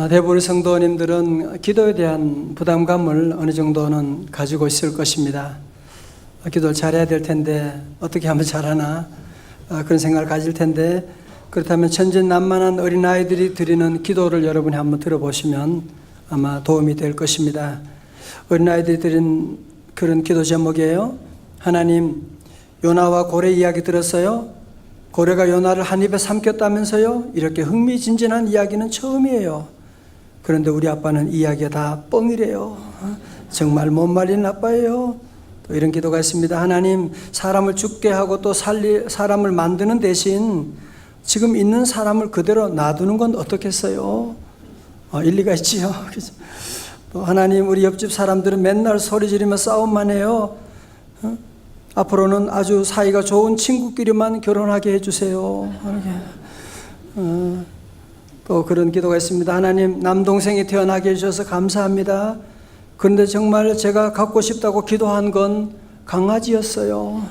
대부분 성도님들은 기도에 대한 부담감을 어느 정도는 가지고 있을 것입니다. 기도를 잘해야 될 텐데 어떻게 하면 잘하나 그런 생각을 가질 텐데, 그렇다면 천진난만한 어린아이들이 드리는 기도를 여러분이 한번 들어보시면 아마 도움이 될 것입니다. 어린아이들이 드린 그런 기도 제목이에요. 하나님, 요나와 고래 이야기 들었어요? 고래가 요나를 한 입에 삼켰다면서요? 이렇게 흥미진진한 이야기는 처음이에요. 그런데 우리 아빠는 이야기가 다 뻥이래요. 정말 못 말리는 아빠예요. 또 이런 기도가 있습니다. 하나님, 사람을 죽게 하고 또 사람을 만드는 대신 지금 있는 사람을 그대로 놔두는 건 어떻겠어요? 일리가 있지요. 또 하나님, 우리 옆집 사람들은 맨날 소리 지르며 싸움만 해요. 앞으로는 아주 사이가 좋은 친구끼리만 결혼하게 해주세요. 또 그런 기도가 있습니다. 하나님, 남동생이 태어나게 해주셔서 감사합니다. 그런데 정말 제가 갖고 싶다고 기도한 건 강아지였어요.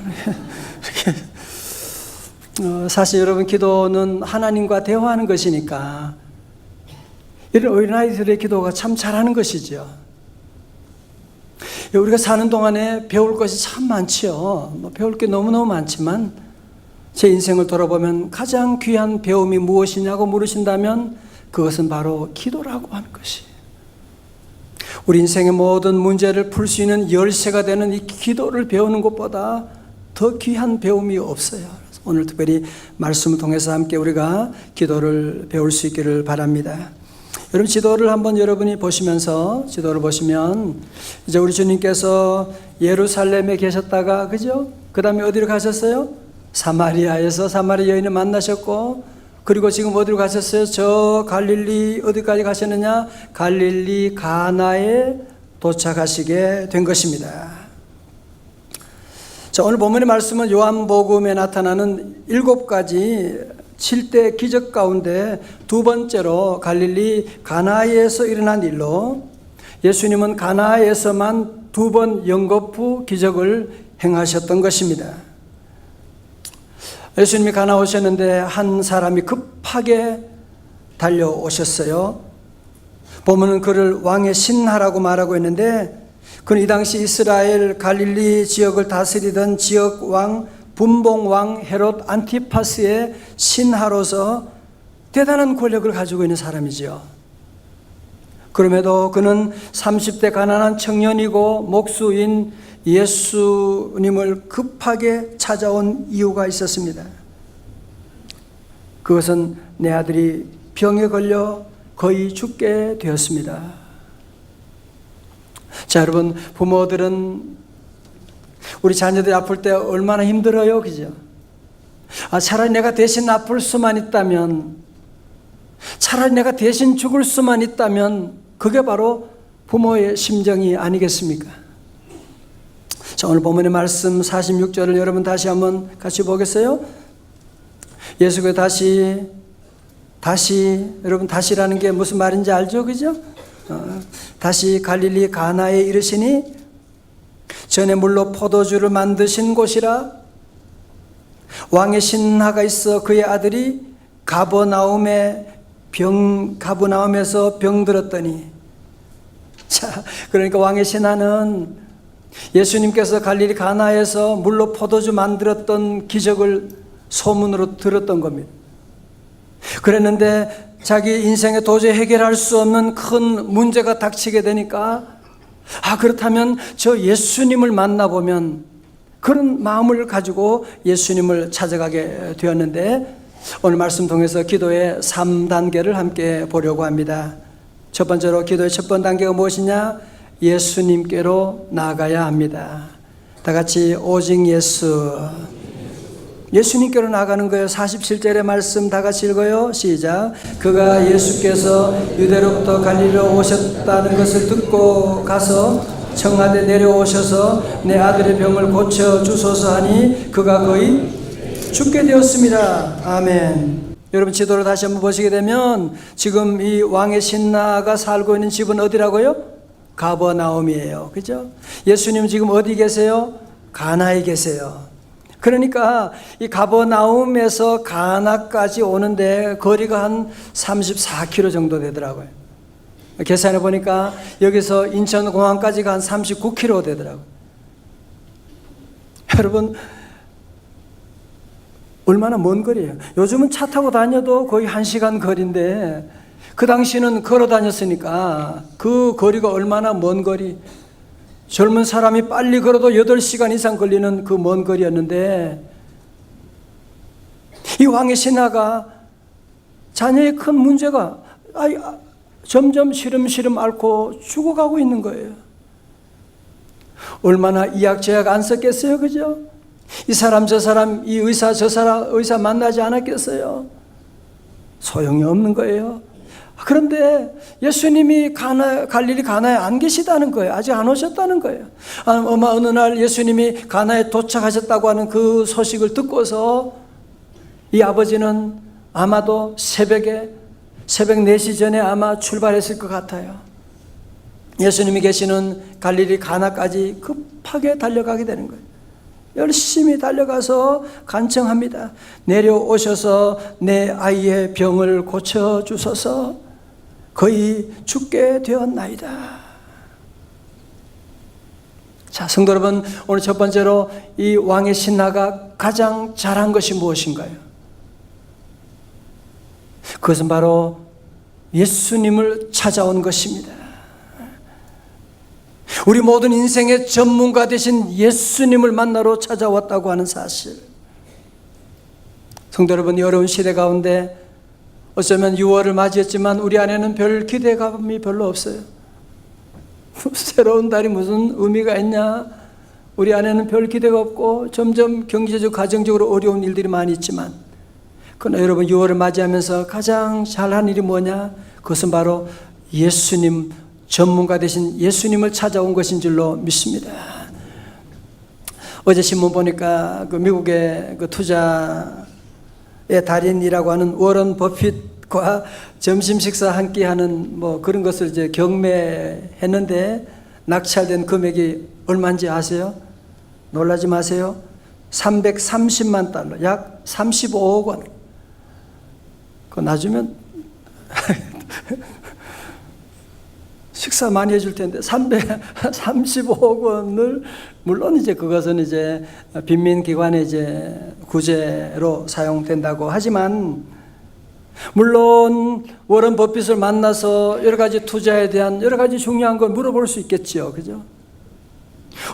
사실 여러분, 기도는 하나님과 대화하는 것이니까 이런 어린아이들의 기도가 참 잘하는 것이죠. 우리가 사는 동안에 배울 것이 참 많지요. 배울 게 너무너무 많지만 제 인생을 돌아보면 가장 귀한 배움이 무엇이냐고 물으신다면 그것은 바로 기도라고 하는 것이. 우리 인생의 모든 문제를 풀 수 있는 열쇠가 되는 이 기도를 배우는 것보다 더 귀한 배움이 없어요. 오늘 특별히 말씀을 통해서 함께 우리가 기도를 배울 수 있기를 바랍니다. 여러분, 지도를 한번 여러분이 보시면서, 지도를 보시면 이제 우리 주님께서 예루살렘에 계셨다가, 그죠? 그 다음에 어디로 가셨어요? 사마리아에서 사마리아 여인을 만나셨고, 그리고 지금 어디로 가셨어요? 저 갈릴리 어디까지 가셨느냐? 갈릴리 가나에 도착하시게 된 것입니다. 자, 오늘 본문의 말씀은 요한복음에 나타나는 7가지 7대 기적 가운데 두 번째로 갈릴리 가나에서 일어난 일로, 예수님은 가나에서만 2번 연거푸 기적을 행하셨던 것입니다. 예수님이 가나 오셨는데 한 사람이 급하게 달려오셨어요. 보면은 그를 왕의 신하라고 말하고 있는데, 그는 이 당시 이스라엘 갈릴리 지역을 다스리던 지역 왕 분봉왕 헤롯 안티파스의 신하로서 대단한 권력을 가지고 있는 사람이죠. 그럼에도 그는 30대 가난한 청년이고 목수인 예수님을 급하게 찾아온 이유가 있었습니다. 그것은 내 아들이 병에 걸려 거의 죽게 되었습니다. 자, 여러분, 부모들은 우리 자녀들이 아플 때 얼마나 힘들어요, 그죠? 차라리 내가 대신 아플 수만 있다면, 차라리 내가 대신 죽을 수만 있다면, 그게 바로 부모의 심정이 아니겠습니까? 자, 오늘 본문의 말씀 46절을 여러분 다시 한번 같이 보겠어요? 예수가 여러분, 다시라는 게 무슨 말인지 알죠, 그죠? 다시 갈릴리 가나에 이르시니 전에 물로 포도주를 만드신 곳이라, 왕의 신하가 있어 그의 아들이 가버나움에서 병들었더니. 자, 그러니까 왕의 신하는 예수님께서 갈릴리 가나에서 물로 포도주 만들었던 기적을 소문으로 들었던 겁니다. 그랬는데 자기 인생에 도저히 해결할 수 없는 큰 문제가 닥치게 되니까, 그렇다면 저 예수님을 만나보면, 그런 마음을 가지고 예수님을 찾아가게 되었는데, 오늘 말씀 통해서 기도의 3단계를 함께 보려고 합니다. 첫 번째로 기도의 첫 번째 단계가 무엇이냐? 예수님께로 나아가야 합니다. 다 같이 오직 예수님께로 나가는 거예요. 47절의 말씀 다 같이 읽어요. 시작. 그가 예수께서 유대로부터 갈릴리로 오셨다는 것을 듣고 가서 청하되 내려오셔서 내 아들의 병을 고쳐 주소서 하니 그가 거의 죽게 되었습니다. 아멘. 여러분, 지도를 다시 한번 보시게 되면 지금 이 왕의 신하가 살고 있는 집은 어디라고요? 가버나움이에요. 그죠? 예수님 지금 어디 계세요? 가나에 계세요. 그러니까 이 가버나움에서 가나까지 오는데 거리가 한 34km 정도 되더라고요. 계산해 보니까 여기서 인천공항까지가 한 39km 되더라고요. 여러분, 얼마나 먼 거리예요. 요즘은 차 타고 다녀도 거의 1시간 거리인데 그 당시는 걸어 다녔으니까 그 거리가 얼마나 먼 거리. 젊은 사람이 빨리 걸어도 8시간 이상 걸리는 그 먼 거리였는데 이 왕의 신하가 자녀의 큰 문제가 점점 시름시름 앓고 죽어가고 있는 거예요. 얼마나 이약저약 안 썼겠어요, 그죠? 이 사람 저 사람, 이 의사 저 사람 의사 만나지 않았겠어요? 소용이 없는 거예요. 그런데 예수님이 갈릴리 가나에 안 계시다는 거예요. 아직 안 오셨다는 거예요. 어느 날 예수님이 가나에 도착하셨다고 하는 그 소식을 듣고서 이 아버지는 아마도 새벽 4시 전에 아마 출발했을 것 같아요. 예수님이 계시는 갈릴리 가나까지 급하게 달려가게 되는 거예요. 열심히 달려가서 간청합니다. 내려오셔서 내 아이의 병을 고쳐주소서. 거의 죽게 되었나이다. 자, 성도 여러분, 오늘 첫 번째로 이 왕의 신하가 가장 잘한 것이 무엇인가요? 그것은 바로 예수님을 찾아온 것입니다. 우리 모든 인생의 전문가 되신 예수님을 만나러 찾아왔다고 하는 사실. 성도 여러분, 이 어려운 시대 가운데 어쩌면 6월을 맞이했지만 우리 안에는 별 기대감이 별로 없어요. 새로운 달이 무슨 의미가 있냐? 우리 안에는 별 기대가 없고 점점 경제적, 가정적으로 어려운 일들이 많이 있지만, 그러나 여러분 6월을 맞이하면서 가장 잘한 일이 뭐냐? 그것은 바로 예수님, 전문가 되신 예수님을 찾아온 것인 줄로 믿습니다. 어제 신문 보니까 그 미국의 그 투자의 달인이라고 하는 워런 버핏과 점심 식사 함께 하는 뭐 그런 것을 이제 경매했는데 낙찰된 금액이 얼마인지 아세요? 놀라지 마세요. 330만 달러, 약 35억 원. 그거 놔주면 식사 많이 해줄 텐데 335억 원을, 물론 이제 그것은 이제 빈민기관의 이제 구제로 사용된다고 하지만, 물론 워런 버핏을 만나서 여러 가지 투자에 대한 여러 가지 중요한 걸 물어볼 수 있겠지요, 그죠?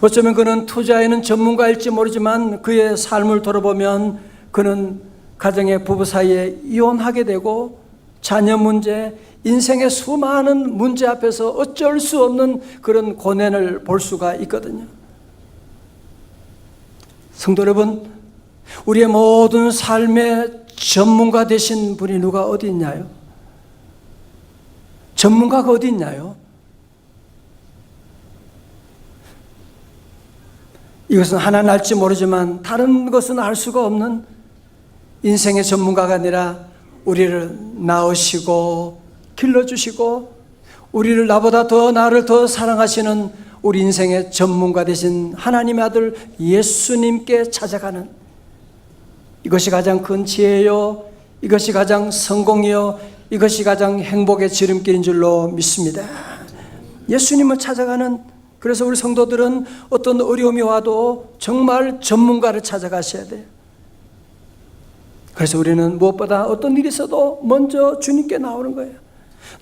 어쩌면 그는 투자에는 전문가일지 모르지만 그의 삶을 돌아보면 그는 가정의 부부 사이에 이혼하게 되고 자녀 문제, 인생의 수많은 문제 앞에서 어쩔 수 없는 그런 고난을 볼 수가 있거든요. 성도 여러분, 우리의 모든 삶의 전문가 되신 분이 누가 어디 있나요? 전문가가 어디 있나요? 이것은 하나는 알지 모르지만 다른 것은 알 수가 없는 인생의 전문가가 아니라 우리를 낳으시고 길러주시고 우리를 나를 더 사랑하시는 우리 인생의 전문가 되신 하나님의 아들 예수님께 찾아가는, 이것이 가장 큰 지혜요, 이것이 가장 성공이요, 이것이 가장 행복의 지름길인 줄로 믿습니다. 예수님을 찾아가는, 그래서 우리 성도들은 어떤 어려움이 와도 정말 전문가를 찾아가셔야 돼요. 그래서 우리는 무엇보다 어떤 일이 있어도 먼저 주님께 나오는 거예요.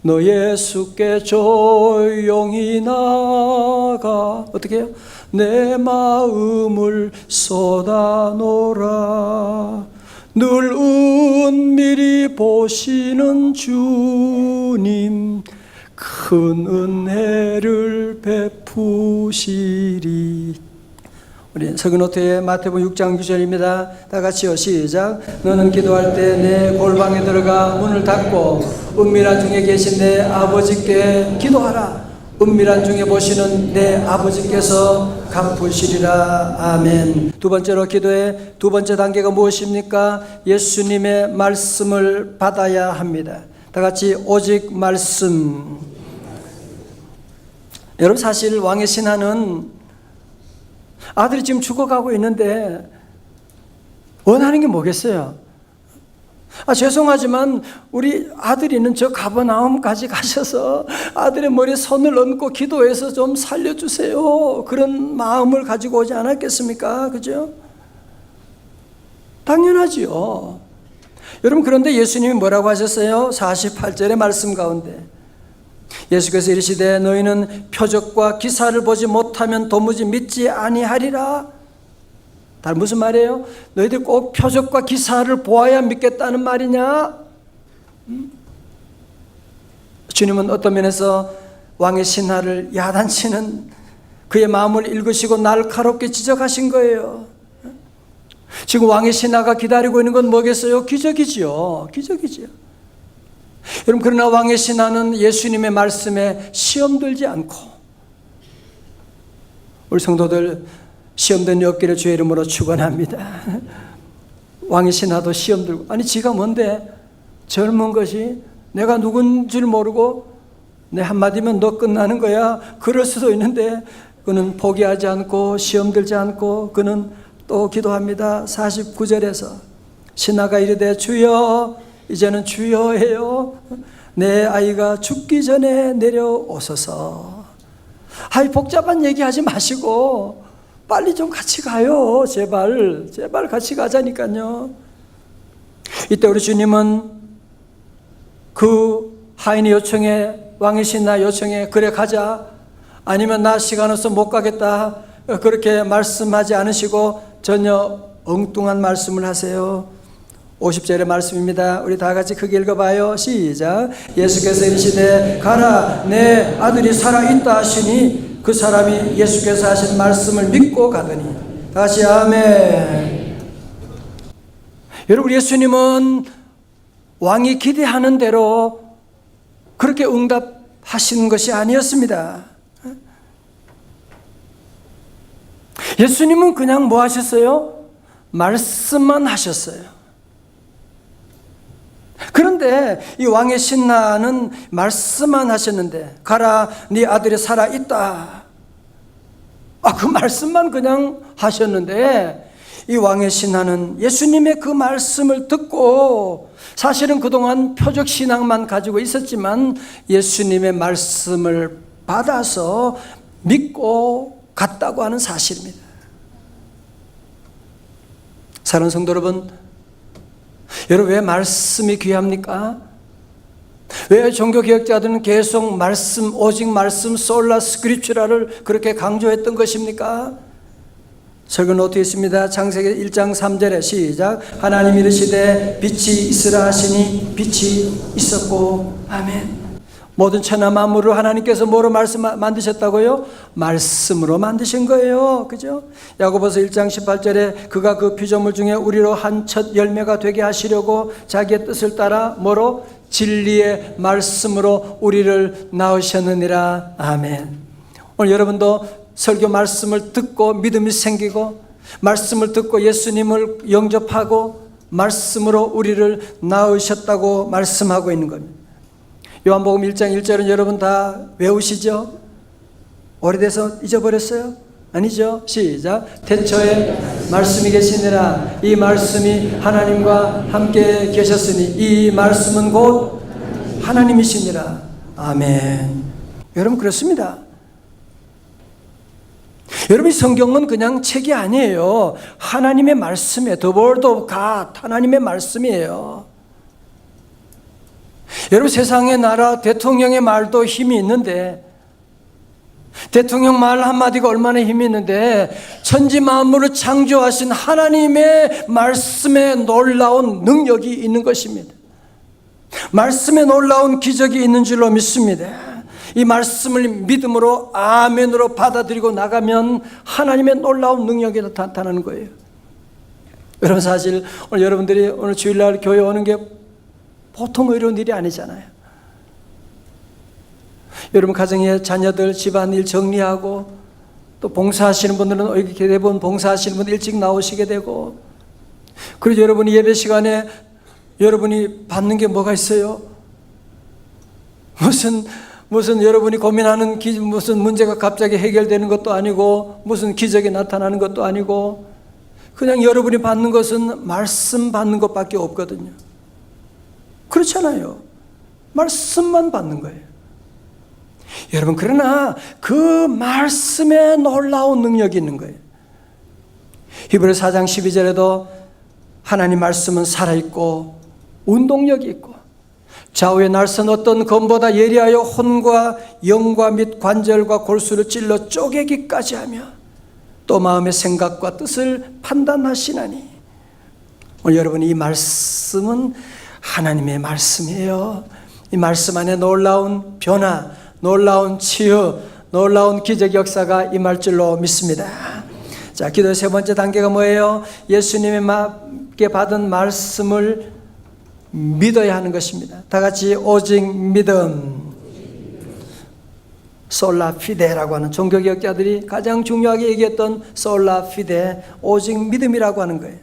너 예수께 조용히 나가, 어떻게 해요? 내 마음을 쏟아놓으라. 늘 은밀히 보시는 주님, 큰 은혜를 베푸시리. 우리 서기노트의 마태복음 6장 9절입니다. 다 같이요, 시작. 너는 기도할 때 내 골방에 들어가 문을 닫고 은밀한 중에 계신 내 아버지께 기도하라. 은밀한 중에 보시는 내 아버지께서 갚으시리라. 아멘. 두 번째로 기도의 두 번째 단계가 무엇입니까? 예수님의 말씀을 받아야 합니다. 다 같이 오직 말씀. 여러분, 사실 왕의 신하는 아들이 지금 죽어가고 있는데 원하는 게 뭐겠어요? 죄송하지만 우리 아들이는 저 가버나움까지 가셔서 아들의 머리에 손을 얹고 기도해서 좀 살려주세요. 그런 마음을 가지고 오지 않았겠습니까? 그죠? 당연하지요. 여러분, 그런데 예수님이 뭐라고 하셨어요? 48절의 말씀 가운데 예수께서 이르시되 너희는 표적과 기사를 보지 못하면 도무지 믿지 아니하리라. 다른 무슨 말이에요? 너희들 꼭 표적과 기사를 보아야 믿겠다는 말이냐? 주님은 어떤 면에서 왕의 신하를 야단치는 그의 마음을 읽으시고 날카롭게 지적하신 거예요. 지금 왕의 신하가 기다리고 있는 건 뭐겠어요? 기적이지요. 기적이지요. 여러분, 그러나 왕의 신하는 예수님의 말씀에 시험 들지 않고, 우리 성도들 시험된 없기를 주의 이름으로 축원합니다. 왕의 신하도 시험 들고, 아니 지가 뭔데 젊은 것이 내가 누군 줄 모르고 내 한마디면 너 끝나는 거야. 그럴 수도 있는데 그는 포기하지 않고 시험 들지 않고 그는 또 기도합니다. 49절에서 신하가 이르되 주여, 이제는 주여 해요. 내 아이가 죽기 전에 내려오소서. 아이, 복잡한 얘기하지 마시고 빨리 좀 같이 가요. 제발 같이 가자니까요. 이때 우리 주님은 그 하인의 요청에, 왕의 신하 요청에 그래 가자, 아니면 나 시간 없어 못 가겠다, 그렇게 말씀하지 않으시고 전혀 엉뚱한 말씀을 하세요. 50절의 말씀입니다. 우리 다 같이 크게 읽어봐요. 시작. 예수께서 이르시되 가라, 내 아들이 살아있다 하시니 그 사람이 예수께서 하신 말씀을 믿고 가더니. 다시 아멘. 여러분, 예수님은 왕이 기대하는 대로 그렇게 응답하신 것이 아니었습니다. 예수님은 그냥 뭐 하셨어요? 말씀만 하셨어요. 그런데 이 왕의 신하는 말씀만 하셨는데 가라, 네 아들이 살아있다. 그 말씀만 그냥 하셨는데 이 왕의 신하는 예수님의 그 말씀을 듣고, 사실은 그동안 표적신앙만 가지고 있었지만 예수님의 말씀을 받아서 믿고 갔다고 하는 사실입니다. 사랑하는 성도 여러분, 여러분 왜 말씀이 귀합니까? 왜 종교개혁자들은 계속 말씀, 오직 말씀, 솔라 스크립추라를 그렇게 강조했던 것입니까? 설교는 어떻게 있습니다. 창세기 1장 3절에 시작. 하나님이 이르시되 빛이 있으라 하시니 빛이 있었고. 아멘. 모든 천하 만물을 하나님께서 뭐로 만드셨다고요? 말씀으로 만드신 거예요. 그죠? 야고보서 1장 18절에 그가 그 피조물 중에 우리로 한 첫 열매가 되게 하시려고 자기의 뜻을 따라 뭐로? 진리의 말씀으로 우리를 낳으셨느니라. 아멘. 오늘 여러분도 설교 말씀을 듣고 믿음이 생기고, 말씀을 듣고 예수님을 영접하고 말씀으로 우리를 낳으셨다고 말씀하고 있는 겁니다. 요한복음 1장 1절은 여러분 다 외우시죠? 오래돼서 잊어버렸어요? 아니죠? 시작. 태초에 말씀이 계시니라. 이 말씀이 하나님과 함께 계셨으니 이 말씀은 곧 하나님이시니라. 아멘. 여러분, 그렇습니다. 여러분, 성경은 그냥 책이 아니에요. 하나님의 말씀이에요. The Word of God, 하나님의 말씀이에요. 여러분, 세상의 나라 대통령의 말도 힘이 있는데, 대통령 말 한마디가 얼마나 힘이 있는데, 천지 만물을 창조하신 하나님의 말씀에 놀라운 능력이 있는 것입니다. 말씀에 놀라운 기적이 있는 줄로 믿습니다. 이 말씀을 믿음으로 아멘으로 받아들이고 나가면 하나님의 놀라운 능력이 나타나는 거예요. 여러분, 사실 오늘 여러분들이 오늘 주일날 교회 오는 게 보통 어려운 일이 아니잖아요. 여러분 가정의 자녀들 집안일 정리하고, 또 봉사하시는 분들은 이렇게 대부분 봉사하시는 분들 일찍 나오시게 되고, 그리고 여러분이 예배 시간에 여러분이 받는 게 뭐가 있어요? 무슨 여러분이 고민하는 무슨 문제가 갑자기 해결되는 것도 아니고, 무슨 기적이 나타나는 것도 아니고, 그냥 여러분이 받는 것은 말씀 받는 것밖에 없거든요. 그렇잖아요. 말씀만 받는 거예요. 여러분, 그러나 그 말씀에 놀라운 능력이 있는 거예요. 히브리서 4장 12절에도 하나님 말씀은 살아있고 운동력이 있고 좌우의 날선 어떤 검보다 예리하여 혼과 영과 및 관절과 골수를 찔러 쪼개기까지 하며 또 마음의 생각과 뜻을 판단하시나니. 오늘 여러분, 이 말씀은 하나님의 말씀이에요. 이 말씀 안에 놀라운 변화, 놀라운 치유, 놀라운 기적 역사가 임할 줄로 믿습니다. 자, 기도의 세 번째 단계가 뭐예요? 예수님께 받은 말씀을 믿어야 하는 것입니다. 다 같이 오직 믿음, 솔라 피데라고 하는 종교개혁자들이 가장 중요하게 얘기했던 솔라 피데, 오직 믿음이라고 하는 거예요.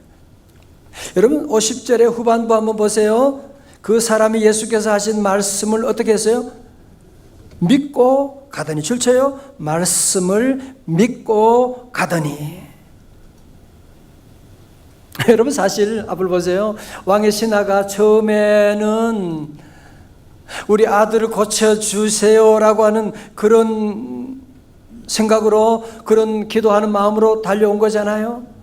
여러분, 50절의 후반부 한번 보세요. 그 사람이 예수께서 하신 말씀을 어떻게 했어요? 믿고 가더니. 줄쳐요. 말씀을 믿고 가더니. 여러분, 사실 앞을 보세요. 왕의 신하가 처음에는 우리 아들을 고쳐주세요라고 하는 그런 생각으로, 그런 기도하는 마음으로 달려온 거잖아요.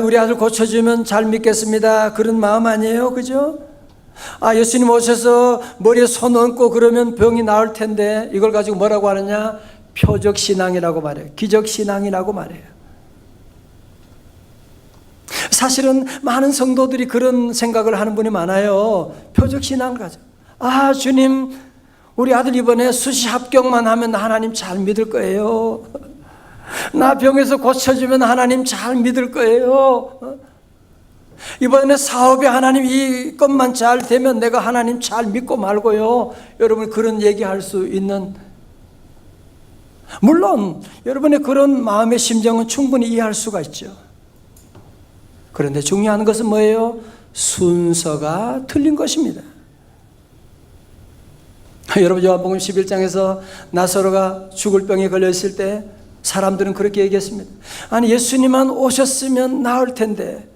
우리 아들 고쳐주면 잘 믿겠습니다, 그런 마음 아니에요? 그죠? 예수님 오셔서 머리에 손 얹고 그러면 병이 나을 텐데, 이걸 가지고 뭐라고 하느냐? 표적신앙이라고 말해요. 기적신앙이라고 말해요. 사실은 많은 성도들이 그런 생각을 하는 분이 많아요. 표적신앙을 가져. 주님, 우리 아들 이번에 수시 합격만 하면 하나님 잘 믿을 거예요. 나 병에서 고쳐주면 하나님 잘 믿을 거예요. 이번에 사업에 하나님 이것만 잘 되면 내가 하나님 잘 믿고 말고요. 여러분, 그런 얘기할 수 있는, 물론 여러분의 그런 마음의 심정은 충분히 이해할 수가 있죠. 그런데 중요한 것은 뭐예요? 순서가 틀린 것입니다. 여러분, 요한복음 11장에서 나사로가 죽을 병에 걸려 있을 때 사람들은 그렇게 얘기했습니다. 예수님만 오셨으면 나을 텐데.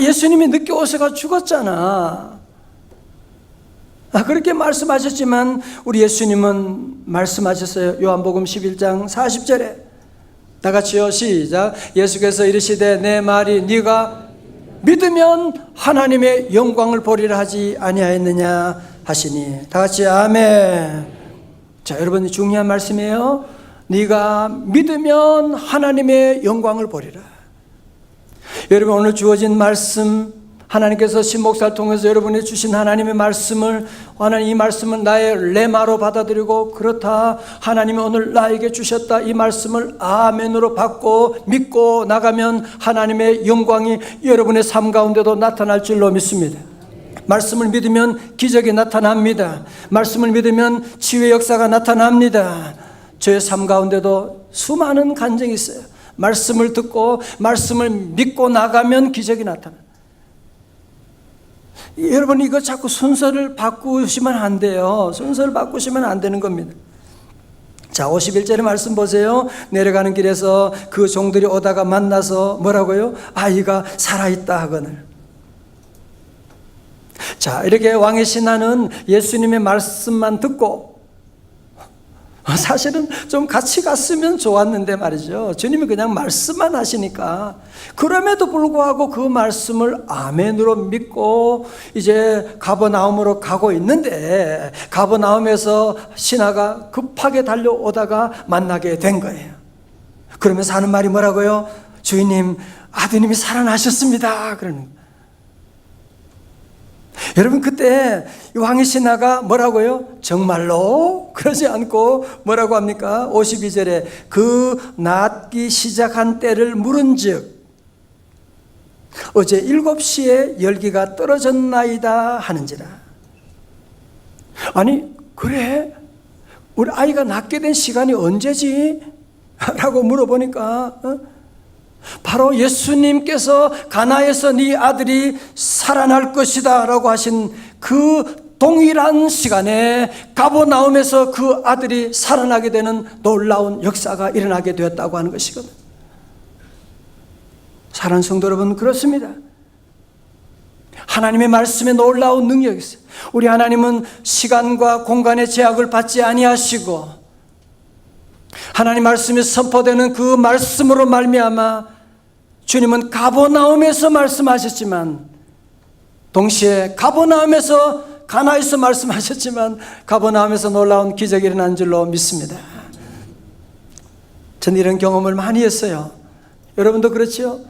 예수님이 늦게 오셔가 죽었잖아. 그렇게 말씀하셨지만 우리 예수님은 말씀하셨어요. 요한복음 11장 40절에 다 같이요, 시작. 예수께서 이르시되 내 말이 네가 믿으면 하나님의 영광을 보리라 하지 아니하였느냐 하시니. 다 같이 아멘. 자, 여러분, 중요한 말씀이에요. 네가 믿으면 하나님의 영광을 보리라. 여러분, 오늘 주어진 말씀, 하나님께서 신목사를 통해서 여러분이 주신 하나님의 말씀을, 하나님 이 말씀은 나의 레마로 받아들이고, 그렇다, 하나님이 오늘 나에게 주셨다, 이 말씀을 아멘으로 받고 믿고 나가면 하나님의 영광이 여러분의 삶 가운데도 나타날 줄로 믿습니다. 말씀을 믿으면 기적이 나타납니다. 말씀을 믿으면 치유의 역사가 나타납니다. 저의 삶 가운데도 수많은 간증이 있어요. 말씀을 듣고 말씀을 믿고 나가면 기적이 나타나요. 여러분, 이거 자꾸 순서를 바꾸시면 안 돼요. 순서를 바꾸시면 안 되는 겁니다. 자, 51절의 말씀 보세요. 내려가는 길에서 그 종들이 오다가 만나서 뭐라고요? 아이가 살아있다 하거늘. 자, 이렇게 왕의 신하는 예수님의 말씀만 듣고, 사실은 좀 같이 갔으면 좋았는데 말이죠. 주님이 그냥 말씀만 하시니까. 그럼에도 불구하고 그 말씀을 아멘으로 믿고 이제 가버나움으로 가고 있는데, 가버나움에서 신하가 급하게 달려오다가 만나게 된 거예요. 그러면서 하는 말이 뭐라고요? 주인님, 아드님이 살아나셨습니다, 그러는 거예요. 여러분, 그때 왕의 신하가 뭐라고요? 정말로? 그러지 않고 뭐라고 합니까? 52절에 그 낫기 시작한 때를 물은즉 어제 7시에 열기가 떨어졌나이다 하는지라. 그래? 우리 아이가 낫게 된 시간이 언제지? 라고 물어보니까 바로 예수님께서 가나에서 네 아들이 살아날 것이다 라고 하신 그 동일한 시간에 가버나움에서 그 아들이 살아나게 되는 놀라운 역사가 일어나게 되었다고 하는 것이거든요. 사랑하는 성도 여러분, 그렇습니다. 하나님의 말씀에 놀라운 능력이 있어요. 우리 하나님은 시간과 공간의 제약을 받지 아니하시고 하나님 말씀이 선포되는 그 말씀으로 말미암아 주님은 가버나움에서 말씀하셨지만 동시에 가버나움에서 가나에서 말씀하셨지만 가버나움에서 놀라운 기적이 일어난 줄로 믿습니다. 저는 이런 경험을 많이 했어요. 여러분도 그렇죠?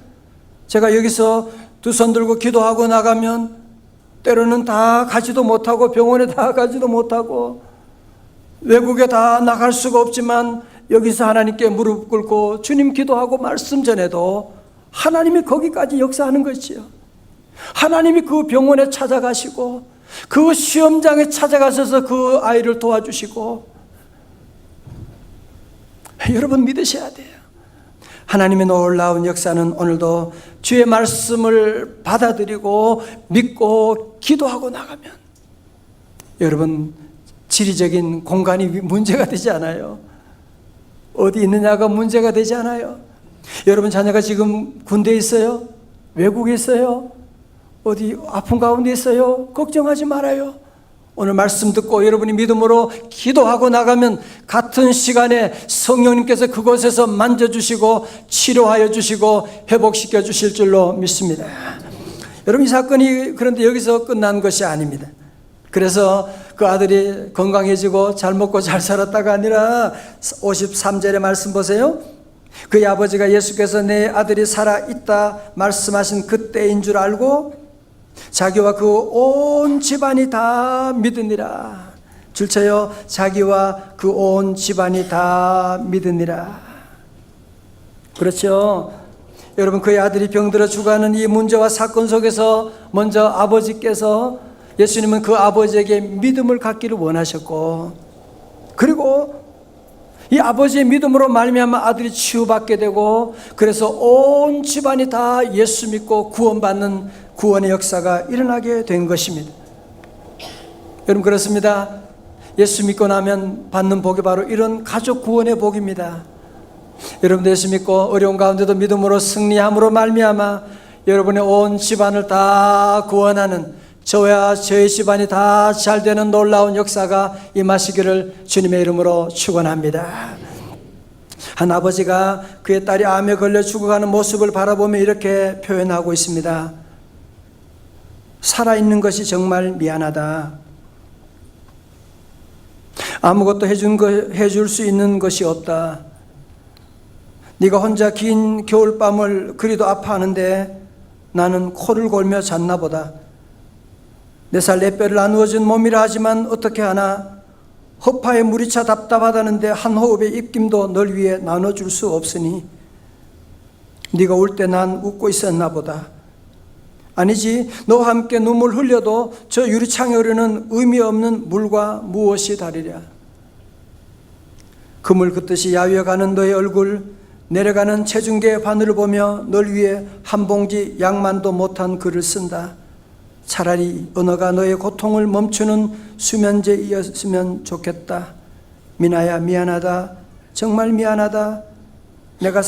제가 여기서 두 손 들고 기도하고 나가면 때로는 다 가지도 못하고 병원에 다 가지도 못하고 외국에 다 나갈 수가 없지만 여기서 하나님께 무릎 꿇고 주님 기도하고 말씀 전해도 하나님이 거기까지 역사하는 것이요. 하나님이 그 병원에 찾아가시고 그 시험장에 찾아가셔서 그 아이를 도와주시고 여러분 믿으셔야 돼요. 하나님의 놀라운 역사는 오늘도 주의 말씀을 받아들이고 믿고 기도하고 나가면 여러분 지리적인 공간이 문제가 되지 않아요. 어디 있느냐가 문제가 되지 않아요. 여러분 자녀가 지금 군대에 있어요? 외국에 있어요? 어디 아픈 가운데 있어요? 걱정하지 말아요. 오늘 말씀 듣고 여러분이 믿음으로 기도하고 나가면 같은 시간에 성령님께서 그곳에서 만져주시고 치료하여 주시고 회복시켜 주실 줄로 믿습니다. 여러분 이 사건이 그런데 여기서 끝난 것이 아닙니다. 그래서 그 아들이 건강해지고 잘 먹고 잘 살았다가 아니라 53절의 말씀 보세요. 그의 아버지가 예수께서 내 아들이 살아있다 말씀하신 그때인 줄 알고 자기와 그 온 집안이 다 믿으니라. 줄쳐요. 자기와 그 온 집안이 다 믿으니라. 그렇죠. 여러분 그의 아들이 병들어 죽어가는 이 문제와 사건 속에서 먼저 아버지께서 예수님은 그 아버지에게 믿음을 갖기를 원하셨고 그리고 이 아버지의 믿음으로 말미암아 아들이 치유받게 되고 그래서 온 집안이 다 예수 믿고 구원받는 구원의 역사가 일어나게 된 것입니다. 여러분 그렇습니다. 예수 믿고 나면 받는 복이 바로 이런 가족 구원의 복입니다. 여러분도 예수 믿고 어려운 가운데도 믿음으로 승리함으로 말미암아 여러분의 온 집안을 다 구원하는 저와 저의 집안이 다 잘되는 놀라운 역사가 임하시기를 주님의 이름으로 축원합니다. 한 아버지가 그의 딸이 암에 걸려 죽어가는 모습을 바라보며 이렇게 표현하고 있습니다. 살아있는 것이 정말 미안하다. 아무것도 해줄 수 있는 것이 없다. 네가 혼자 긴 겨울밤을 그리도 아파하는데 나는 코를 골며 잤나 보다. 네 살 네 뼈를 나누어준 몸이라 하지만 어떻게 하나 허파에 물이 차 답답하다는데 한 호흡의 입김도 널 위해 나눠줄 수 없으니 네가 울 때 난 웃고 있었나 보다. 아니지, 너와 함께 눈물 흘려도 저 유리창에 흐르는 의미 없는 물과 무엇이 다르랴. 그물 긋듯이 야위어가는 너의 얼굴, 내려가는 체중계의 바늘을 보며 널 위해 한 봉지 양만도 못한 글을 쓴다. 차라리 언어가 너의 고통을 멈추는 수면제이었으면 좋겠다. 미나야 미안하다. 정말 미안하다. 내가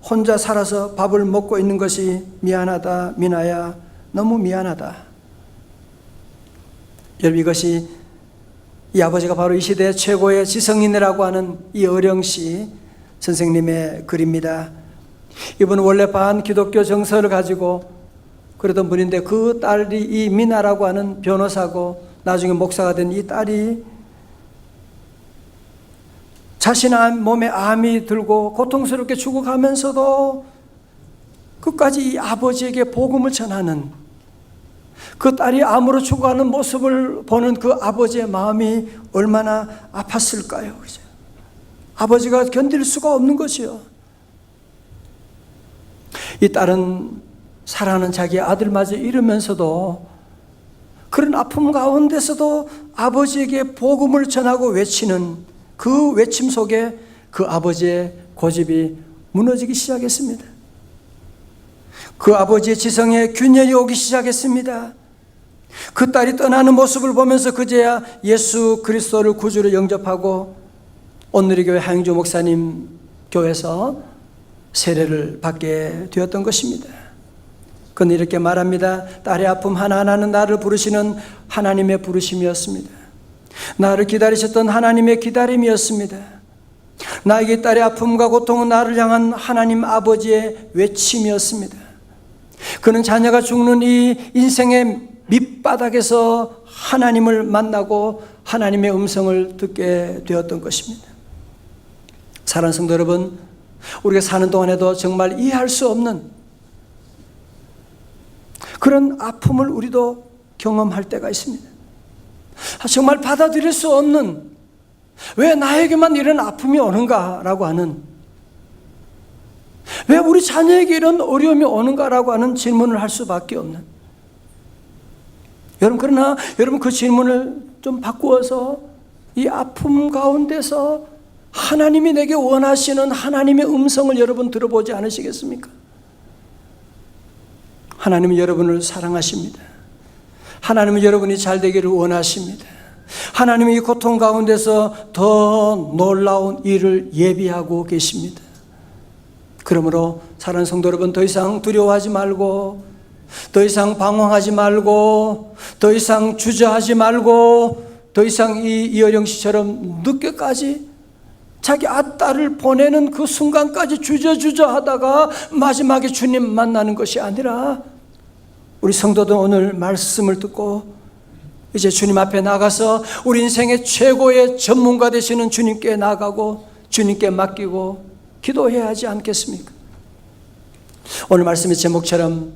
혼자 살아서 밥을 먹고 있는 것이 미안하다. 미나야 너무 미안하다. 여러분 이것이 이 아버지가 바로 이 시대의 최고의 지성인이라고 하는 이 어령시 선생님의 글입니다. 이분은 원래 반 기독교 정서를 가지고 그러던 분인데 그 딸이 이 미나라고 하는 변호사고 나중에 목사가 된 이 딸이 자신의 몸에 암이 들고 고통스럽게 죽어가면서도 끝까지 이 아버지에게 복음을 전하는 그 딸이 암으로 죽어가는 모습을 보는 그 아버지의 마음이 얼마나 아팠을까요? 그죠? 아버지가 견딜 수가 없는 것이요. 이 딸은 사랑하는 자기 아들마저 잃으면서도 그런 아픔 가운데서도 아버지에게 복음을 전하고 외치는 그 외침 속에 그 아버지의 고집이 무너지기 시작했습니다. 그 아버지의 지성에 균열이 오기 시작했습니다. 그 딸이 떠나는 모습을 보면서 그제야 예수 그리스도를 구주로 영접하고 온누리교회 하영주 목사님 교회에서 세례를 받게 되었던 것입니다. 그는 이렇게 말합니다. 딸의 아픔 하나하나는 나를 부르시는 하나님의 부르심이었습니다. 나를 기다리셨던 하나님의 기다림이었습니다. 나에게 딸의 아픔과 고통은 나를 향한 하나님 아버지의 외침이었습니다. 그는 자녀가 죽는 이 인생의 밑바닥에서 하나님을 만나고 하나님의 음성을 듣게 되었던 것입니다. 사랑하는 성도 여러분, 우리가 사는 동안에도 정말 이해할 수 없는 그런 아픔을 우리도 경험할 때가 있습니다. 정말 받아들일 수 없는, 왜 나에게만 이런 아픔이 오는가라고 하는, 왜 우리 자녀에게 이런 어려움이 오는가라고 하는 질문을 할 수밖에 없는. 여러분, 그러나 여러분 그 질문을 좀 바꾸어서 이 아픔 가운데서 하나님이 내게 원하시는 하나님의 음성을 여러분 들어보지 않으시겠습니까? 하나님은 여러분을 사랑하십니다. 하나님은 여러분이 잘 되기를 원하십니다. 하나님은 이 고통 가운데서 더 놀라운 일을 예비하고 계십니다. 그러므로 사랑하는 성도 여러분, 더 이상 두려워하지 말고, 더 이상 방황하지 말고, 더 이상 주저하지 말고, 더 이상 이 이어령 씨처럼 늦게까지 자기 아딸을 보내는 그 순간까지 주저주저 하다가 마지막에 주님 만나는 것이 아니라, 우리 성도들 오늘 말씀을 듣고 이제 주님 앞에 나가서 우리 인생의 최고의 전문가 되시는 주님께 나가고 주님께 맡기고 기도해야 하지 않겠습니까? 오늘 말씀의 제목처럼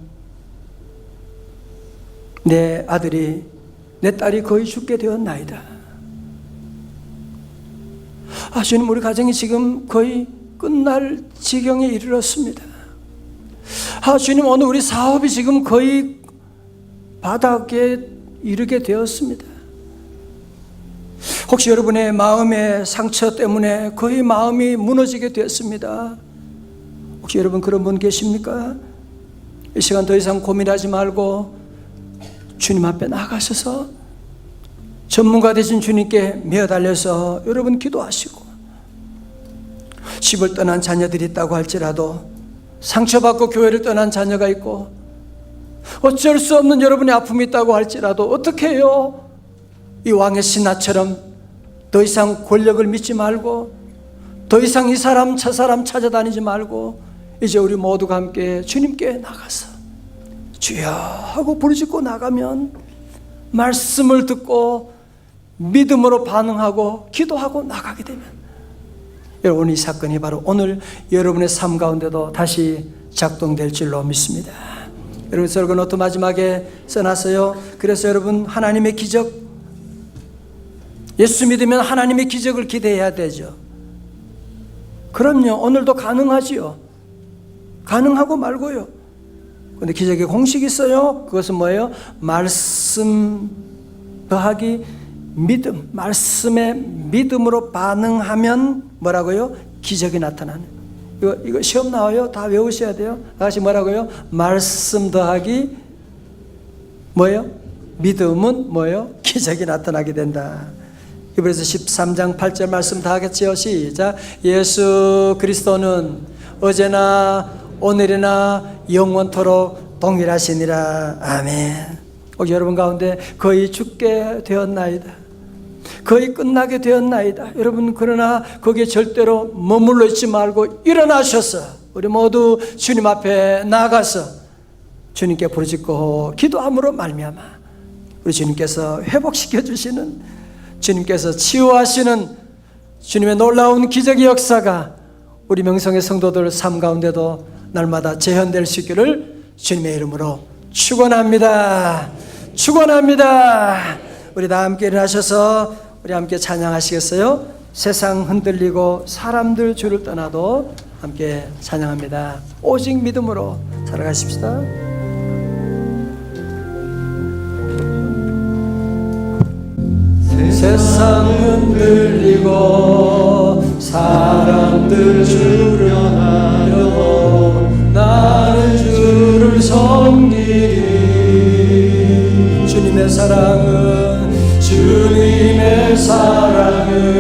내 아들이, 내 딸이 거의 죽게 되었나이다. 주님, 우리 가정이 지금 거의 끝날 지경에 이르렀습니다. 주님, 오늘 우리 사업이 지금 거의 바닥에 이르게 되었습니다. 혹시 여러분의 마음의 상처 때문에 거의 마음이 무너지게 되었습니다. 혹시 여러분 그런 분 계십니까? 이 시간 더 이상 고민하지 말고 주님 앞에 나가셔서 전문가 되신 주님께 매어달려서 여러분 기도하시고, 집을 떠난 자녀들이 있다고 할지라도, 상처받고 교회를 떠난 자녀가 있고 어쩔 수 없는 여러분의 아픔이 있다고 할지라도 어떻게 해요? 이 왕의 신하처럼 더 이상 권력을 믿지 말고, 더 이상 이 사람 저 사람 찾아다니지 말고, 이제 우리 모두가 함께 주님께 나가서 주여 하고 부르짖고 나가면, 말씀을 듣고 믿음으로 반응하고 기도하고 나가게 되면, 여러분 이 사건이 바로 오늘 여러분의 삶 가운데도 다시 작동될 줄로 믿습니다. 여러분 설교 노트 마지막에 써놨어요. 그래서 여러분 하나님의 기적, 예수 믿으면 하나님의 기적을 기대해야 되죠. 그럼요, 오늘도 가능하지요. 가능하고 말고요. 그런데 기적의 공식이 있어요. 그것은 뭐예요? 말씀 더하기 믿음, 말씀에 믿음으로 반응하면 뭐라고요? 기적이 나타나는. 이거 시험 나와요. 다 외우셔야 돼요. 다시 뭐라고요? 말씀 더하기 뭐예요? 믿음은 뭐예요? 기적이 나타나게 된다. 히브리서 13장 8절 말씀 다 하겠지요. 시작. 예수 그리스도는 어제나 오늘이나 영원토록 동일하시니라. 아멘. 혹시 여러분 가운데 거의 죽게 되었나이다, 거의 끝나게 되었나이다. 여러분 그러나 거기에 절대로 머물러 있지 말고 일어나셔서 우리 모두 주님 앞에 나가서 주님께 부르짖고 기도함으로 말미암아 우리 주님께서 회복시켜 주시는, 주님께서 치유하시는 주님의 놀라운 기적의 역사가 우리 명성의 성도들 삶 가운데도 날마다 재현될 수 있기를 주님의 이름으로 축원합니다. 축원합니다. 우리 다 함께 일어나셔서 우리 함께 찬양하시겠어요? 세상 흔들리고 사람들 주를 떠나도 함께 찬양합니다. 오직 믿음으로 살아가십시다. 세상 흔들리고 사람들 주를 떠나도 나는 주를 섬기리. 주님의 사랑은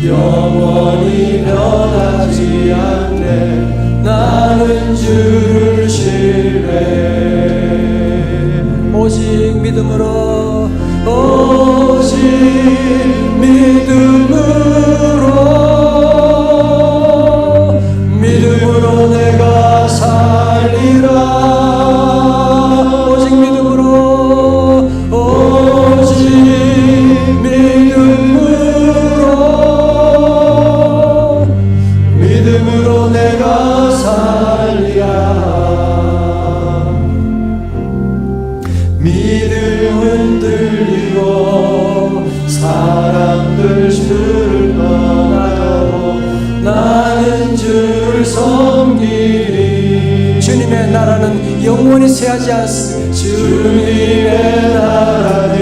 영원히 변하지 않네. 나는 주를 신뢰 오직 믿음으로 오직 믿음으로 내가 살리라. 오직 믿음으로 오직 믿음으로 내가 살리라. 믿음은 들리고 사람들 줄을 떠나고 나는 주를 섬기리. 주님의 나라는 영원히 쇠하지 않습니다. 주님의 나라는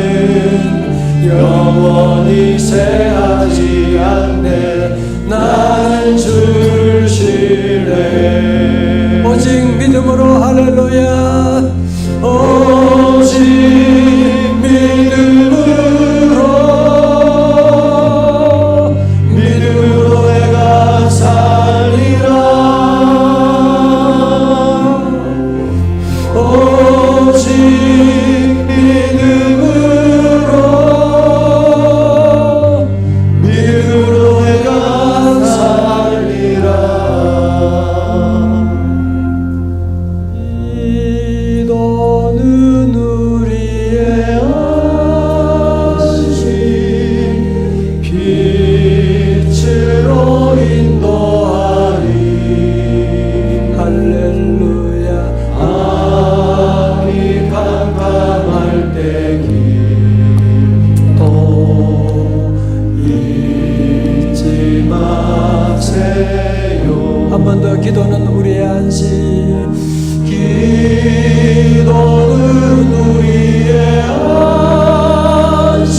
영원히 쇠하지 않네. 나는 주를 신뢰. 오직 믿음으로 할렐루야. 오직 믿음으로 내가 살리라. 오직 믿음으로 내가 살리라. 기도는 우리의 안식 빛으로 인도하리. 할렐루야. 앞이 캄캄할 때 길도 잊지 마세요. 한 번 더 기도는 우리의 안식. 기도는 우리의 안식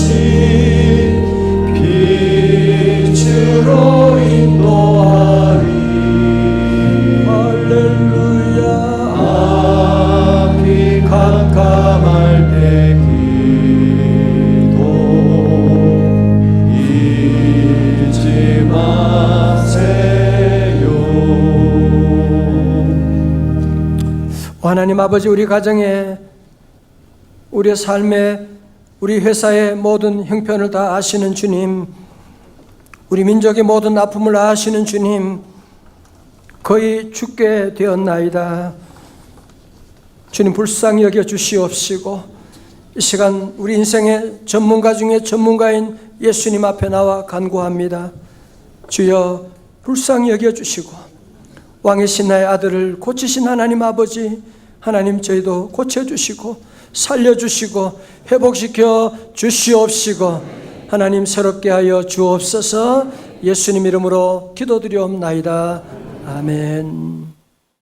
빛으로 인도하리. 할렐루야. 앞이 캄캄할 때 기도 잊지 마세요. 하나님 아버지, 우리 가정에, 우리의 삶에, 우리 회사의 모든 형편을 다 아시는 주님, 우리 민족의 모든 아픔을 아시는 주님, 거의 죽게 되었나이다. 주님 불쌍히 여겨 주시옵시고, 이 시간 우리 인생의 전문가 중에 전문가인 예수님 앞에 나와 간구합니다. 주여 불쌍히 여겨 주시고, 왕의 신나의 아들을 고치신 하나님 아버지, 하나님 저희도 고쳐주시고 살려주시고 회복시켜 주시옵시고 하나님 새롭게 하여 주옵소서. 예수님 이름으로 기도드리옵나이다. 아멘.